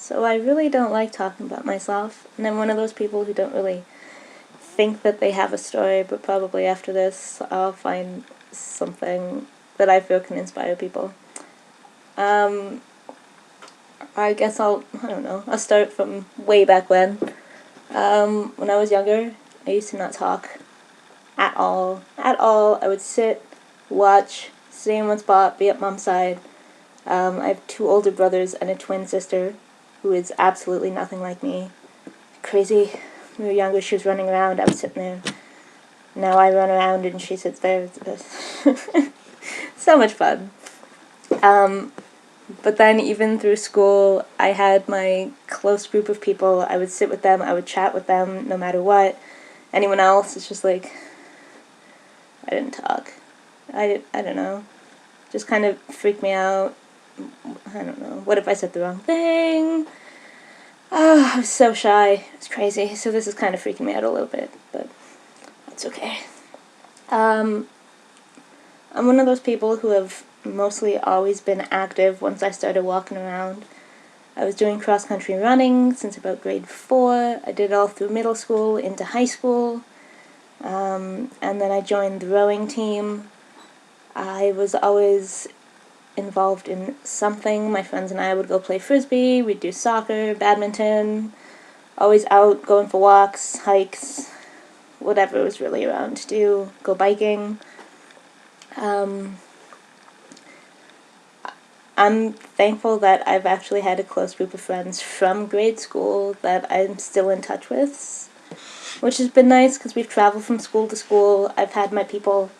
So I really don't like talking about myself, and I'm one of those people who don't really think that they have a story, but probably after this I'll find something that I feel can inspire people. Um, I guess I don't know, I'll start from way back when. When I was younger, I used to not talk at all. At all. I would sit, watch, stay in one spot, be at mom's side. I have two older brothers and a twin sister who is absolutely nothing like me. Crazy. When we were younger, she was running around, I was sitting there. Now I run around and she sits there. So much fun. But then even through school, I had my close group of people. I would sit with them, I would chat with them no matter what. Anyone else, it's just like, I didn't talk. I don't know. Just kind of freaked me out. I don't know. What if I said the wrong thing? Oh, I was so shy. It was crazy. So this is kind of freaking me out a little bit, but it's okay. I'm one of those people who have mostly always been active once I started walking around. I was doing cross-country running since about grade 4. I did it all through middle school into high school. And then I joined the rowing team. I was always involved in something. My friends and I would go play frisbee, we'd do soccer, badminton, always out going for walks, hikes, whatever was really around to do, go biking. I'm thankful that I've actually had a close group of friends from grade school that I'm still in touch with, which has been nice because we've traveled from school to school. I've had my people.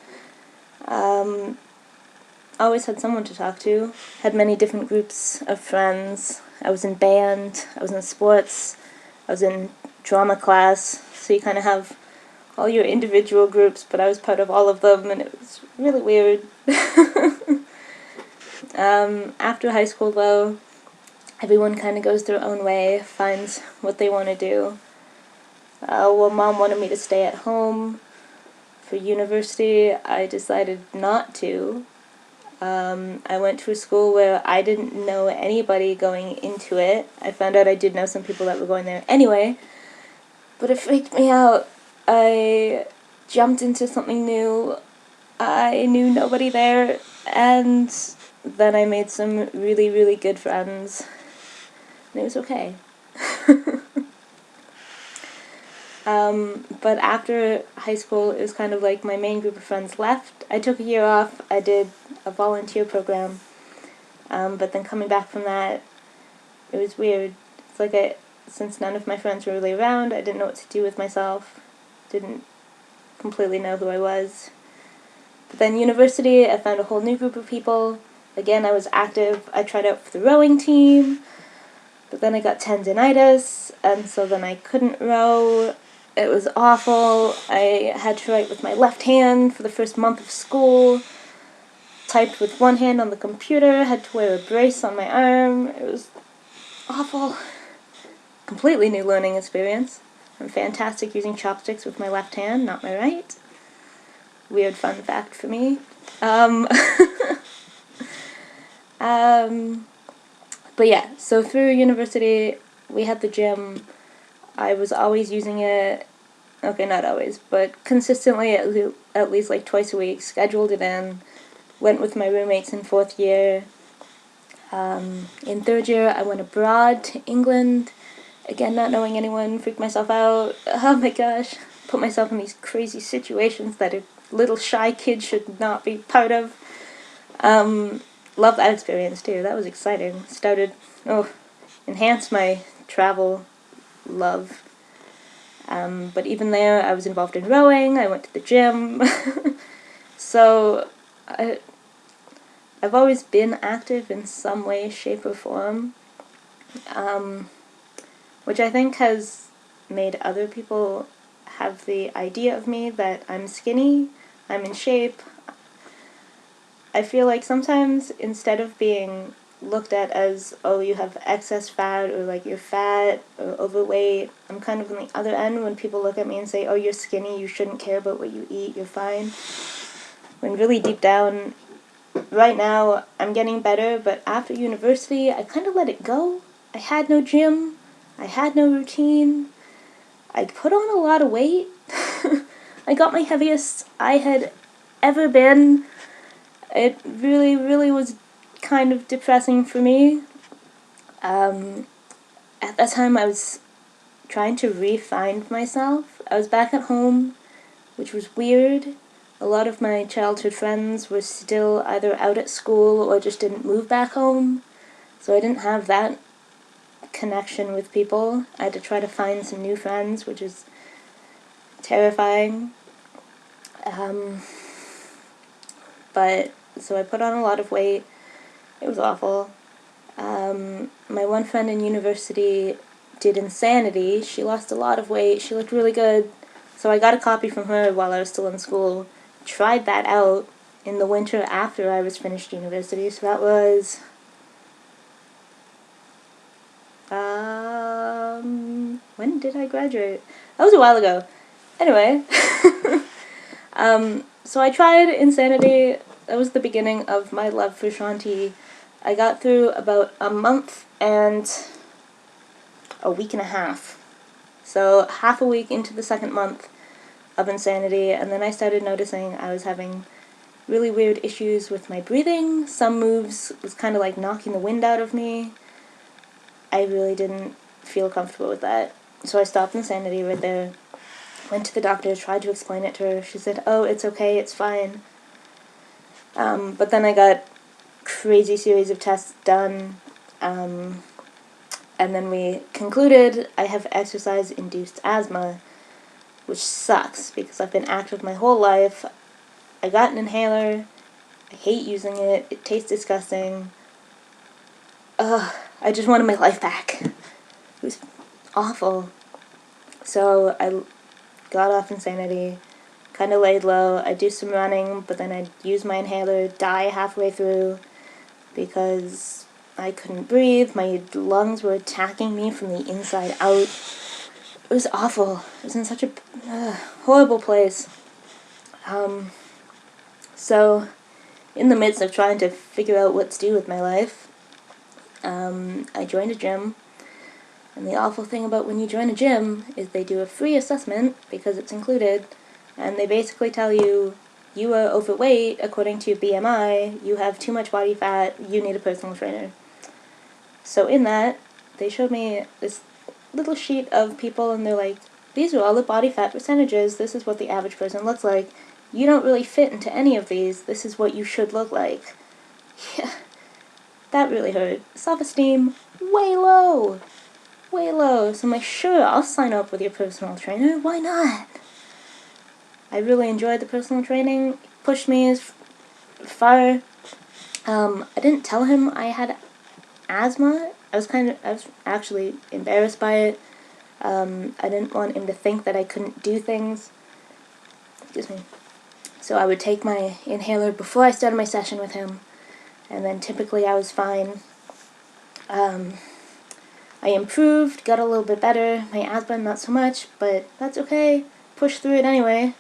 Always had someone to talk to. Had many different groups of friends. I was in band, I was in sports, I was in drama class, so you kind of have all your individual groups, but I was part of all of them, and it was really weird. After high school, though, everyone kind of goes their own way, finds what they want to do. Well, Mom wanted me to stay at home for university. I decided not to. I went to a school where I didn't know anybody going into it. I found out I did know some people that were going there anyway, but it freaked me out. I jumped into something new. I knew nobody there, and then I made some really, really good friends, and it was okay. But after high school, it was kind of like my main group of friends left. I took a year off. I did a volunteer program. But then coming back from that, it was weird. It's like since none of my friends were really around, I didn't know what to do with myself. Didn't completely know who I was. But then university, I found a whole new group of people. Again, I was active. I tried out for the rowing team. But then I got tendinitis, and so then I couldn't row. It was awful. I had to write with my left hand for the first month of school. Typed with one hand on the computer. Had to wear a brace on my arm. It was awful. Completely new learning experience. I'm fantastic using chopsticks with my left hand, not my right. Weird fun fact for me. But yeah, so through university, we had the gym. I was always using it, okay, not always, but consistently at least like twice a week, scheduled it in, went with my roommates in 4th year. In 3rd year, I went abroad to England, again, not knowing anyone, freaked myself out, oh my gosh, put myself in these crazy situations that a little shy kid should not be part of. Love that experience too, that was exciting. Enhanced my travel love. But even there, I was involved in rowing, I went to the gym. So, I've always been active in some way, shape, or form. Which I think has made other people have the idea of me that I'm skinny, I'm in shape. I feel like sometimes instead of being looked at as, oh, you have excess fat, or like you're fat or overweight, I'm kind of on the other end when people look at me and say, oh, you're skinny, you shouldn't care about what you eat, you're fine. When really deep down, right now, I'm getting better, but after university, I kind of let it go. I had no gym. I had no routine. I put on a lot of weight. I got my heaviest I had ever been. It really, really was kind of depressing for me. At that time, I was trying to re-find myself. I was back at home, which was weird. A lot of my childhood friends were still either out at school or just didn't move back home, so I didn't have that connection with people. I had to try to find some new friends, which is terrifying. But so I put on a lot of weight. It was awful. My one friend in university did Insanity. She lost a lot of weight. She looked really good. So I got a copy from her while I was still in school. Tried that out in the winter after I was finished university. So that was when did I graduate? That was a while ago. Anyway, so I tried Insanity. That was the beginning of my love for Shanti. I got through about a month and a week and a half. So half a week into the second month of Insanity, and then I started noticing I was having really weird issues with my breathing. Some moves was kind of like knocking the wind out of me. I really didn't feel comfortable with that. So I stopped Insanity right there. Went to the doctor, tried to explain it to her. She said, "Oh, it's okay, it's fine." But then I got crazy series of tests done, and then we concluded I have exercise-induced asthma, which sucks because I've been active my whole life. I got an inhaler. I hate using it. It tastes disgusting. Ugh, I just wanted my life back. It was awful. So I got off Insanity, kind of laid low. I'd do some running, but then I'd use my inhaler, die halfway through because I couldn't breathe. My lungs were attacking me from the inside out. It was awful. I was in such a horrible place. So, in the midst of trying to figure out what to do with my life, I joined a gym. And the awful thing about when you join a gym is they do a free assessment, because it's included, and they basically tell you, you are overweight according to your BMI, you have too much body fat, you need a personal trainer. So in that, they showed me this little sheet of people, and they're like, these are all the body fat percentages, this is what the average person looks like. You don't really fit into any of these, this is what you should look like. Yeah, that really hurt. Self-esteem, way low. Way low. So I'm like, sure, I'll sign up with your personal trainer. Why not? I really enjoyed the personal training. It pushed me as far. I didn't tell him I had asthma. I was actually embarrassed by it. I didn't want him to think that I couldn't do things. Excuse me. So I would take my inhaler before I started my session with him, and then typically I was fine. I improved, got a little bit better. My asthma, not so much, but that's okay. Pushed through it anyway.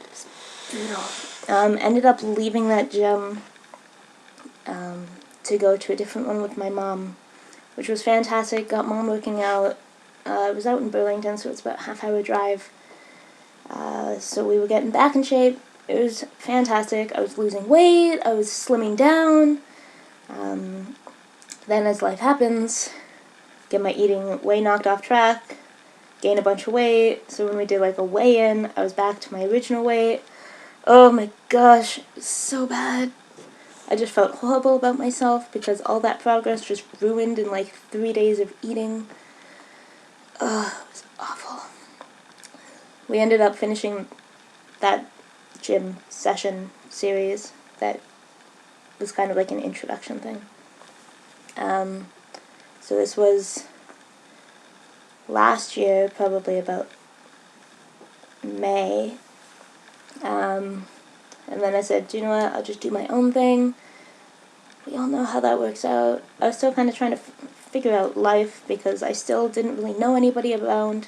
It's brutal. Ended up leaving that gym to go to a different one with my mom, which was fantastic. Got mom working out. I was out in Burlington, so it's about a half-hour drive. So we were getting back in shape. It was fantastic. I was losing weight. I was slimming down. Then, as life happens, get my eating way knocked off track, gain a bunch of weight. So when we did like a weigh-in, I was back to my original weight. Oh my gosh, it was so bad. I just felt horrible about myself because all that progress just ruined in like 3 days of eating. Ugh, it was awful. We ended up finishing that gym session series that was kind of like an introduction thing. So this was last year, probably about May. And then I said, you know what, I'll just do my own thing. We all know how that works out. I was still kind of trying to figure out life because I still didn't really know anybody around.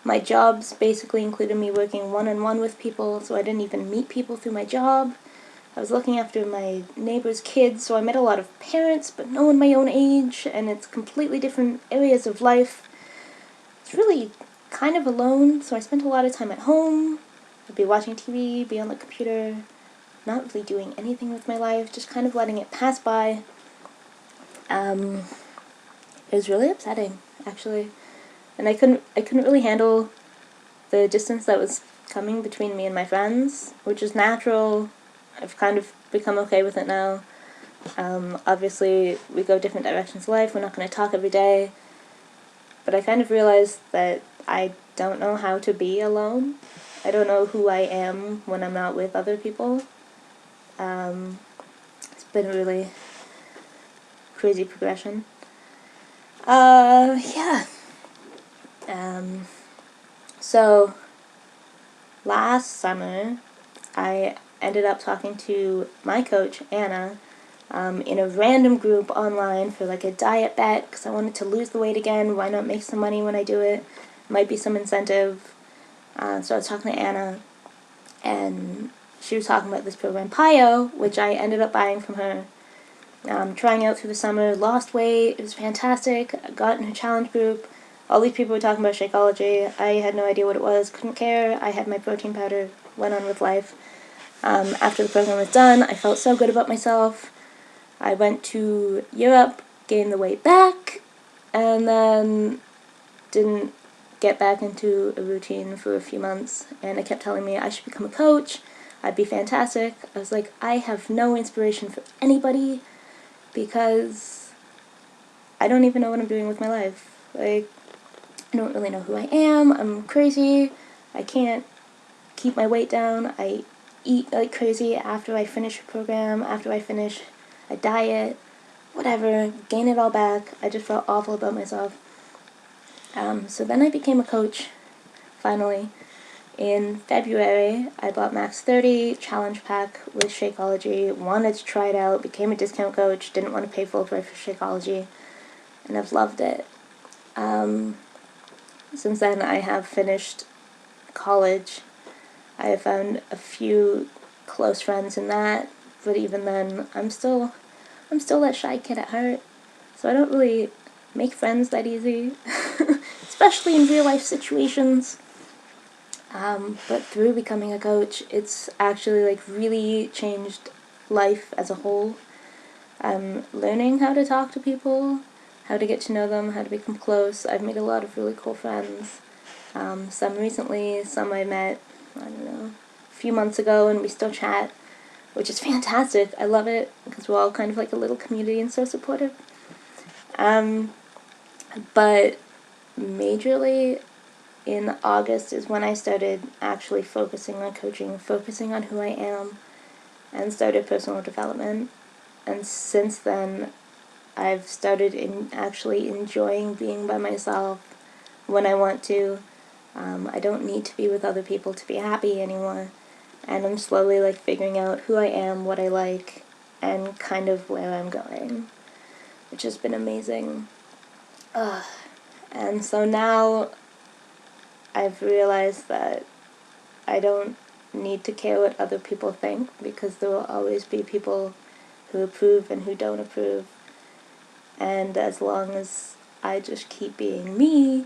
My jobs basically included me working one-on-one with people, so I didn't even meet people through my job. I was looking after my neighbor's kids, so I met a lot of parents, but no one my own age, and it's completely different areas of life. It's really kind of alone, so I spent a lot of time at home. I'd be watching TV, be on the computer, not really doing anything with my life, just kind of letting it pass by. It was really upsetting, actually, and I couldn't really handle the distance that was coming between me and my friends, which is natural. I've kind of become okay with it now. Obviously, we go different directions in life. We're not going to talk every day, but I kind of realized that I don't know how to be alone. I don't know who I am when I'm not with other people. It's been a really crazy progression. Yeah. So, last summer, I ended up talking to my coach, Anna, in a random group online for like a diet bet, because I wanted to lose the weight again. Why not make some money when I do it? Might be some incentive. So I was talking to Anna, and she was talking about this program, Pio, which I ended up buying from her. Trying out through the summer, lost weight, it was fantastic. I got in her challenge group. All these people were talking about Shakeology. I had no idea what it was, couldn't care. I had my protein powder, went on with life. After the program was done, I felt so good about myself. I went to Europe, gained the weight back, and then didn't get back into a routine for a few months. And I kept telling me I should become a coach. I'd be fantastic. I was like, I have no inspiration for anybody because I don't even know what I'm doing with my life. Like, I don't really know who I am. I'm crazy. I can't keep my weight down. I eat like crazy after I finish a program, after I finish a diet, whatever, gain it all back. I just felt awful about myself. So then I became a coach, finally. In February, I bought Max 30 Challenge Pack with Shakeology, wanted to try it out, became a discount coach, didn't want to pay full price for Shakeology, and I've loved it. Since then, I have finished college. I have found a few close friends in that, but even then, I'm still that shy kid at heart, so I don't really make friends that easy, especially in real life situations. But through becoming a coach, it's actually like really changed life as a whole. Learning how to talk to people, how to get to know them, how to become close. I've made a lot of really cool friends. Some recently, some I met, I don't know, a few months ago, and we still chat, which is fantastic. I love it because we're all kind of like a little community and so supportive. But majorly in August is when I started actually focusing on coaching, focusing on who I am, and started personal development. And since then, I've started actually enjoying being by myself when I want to. I don't need to be with other people to be happy anymore. And I'm slowly like figuring out who I am, what I like, and kind of where I'm going, which has been amazing. And so now I've realized that I don't need to care what other people think, because there will always be people who approve and who don't approve. And as long as I just keep being me,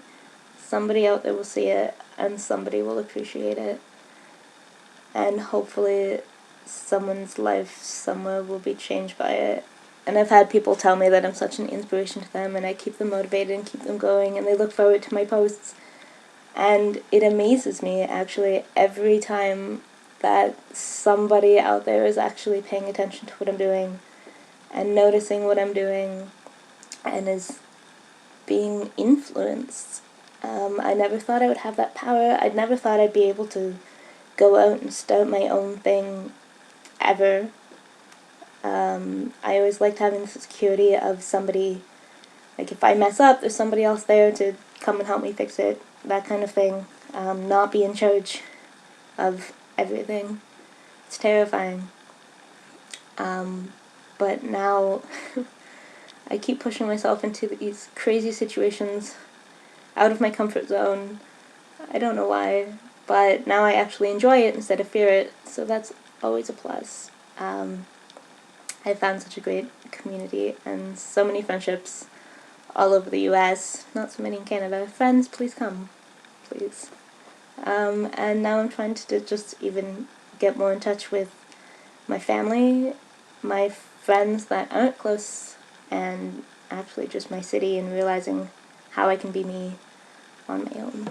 somebody out there will see it and somebody will appreciate it. And hopefully someone's life somewhere will be changed by it. And I've had people tell me that I'm such an inspiration to them, and I keep them motivated and keep them going, and they look forward to my posts. And it amazes me, actually, every time that somebody out there is actually paying attention to what I'm doing and noticing what I'm doing and is being influenced. I never thought I would have that power. I never thought I'd be able to go out and start my own thing ever. I always liked having the security of somebody, like if I mess up, there's somebody else there to come and help me fix it, that kind of thing. Not be in charge of everything. It's terrifying. But now I keep pushing myself into these crazy situations out of my comfort zone. I don't know why, but now I actually enjoy it instead of fear it, so that's always a plus. I found such a great community and so many friendships all over the US, not so many in Canada. Friends, please come, please. And now I'm trying to just even get more in touch with my family, my friends that aren't close, and actually just my city, and realizing how I can be me on my own.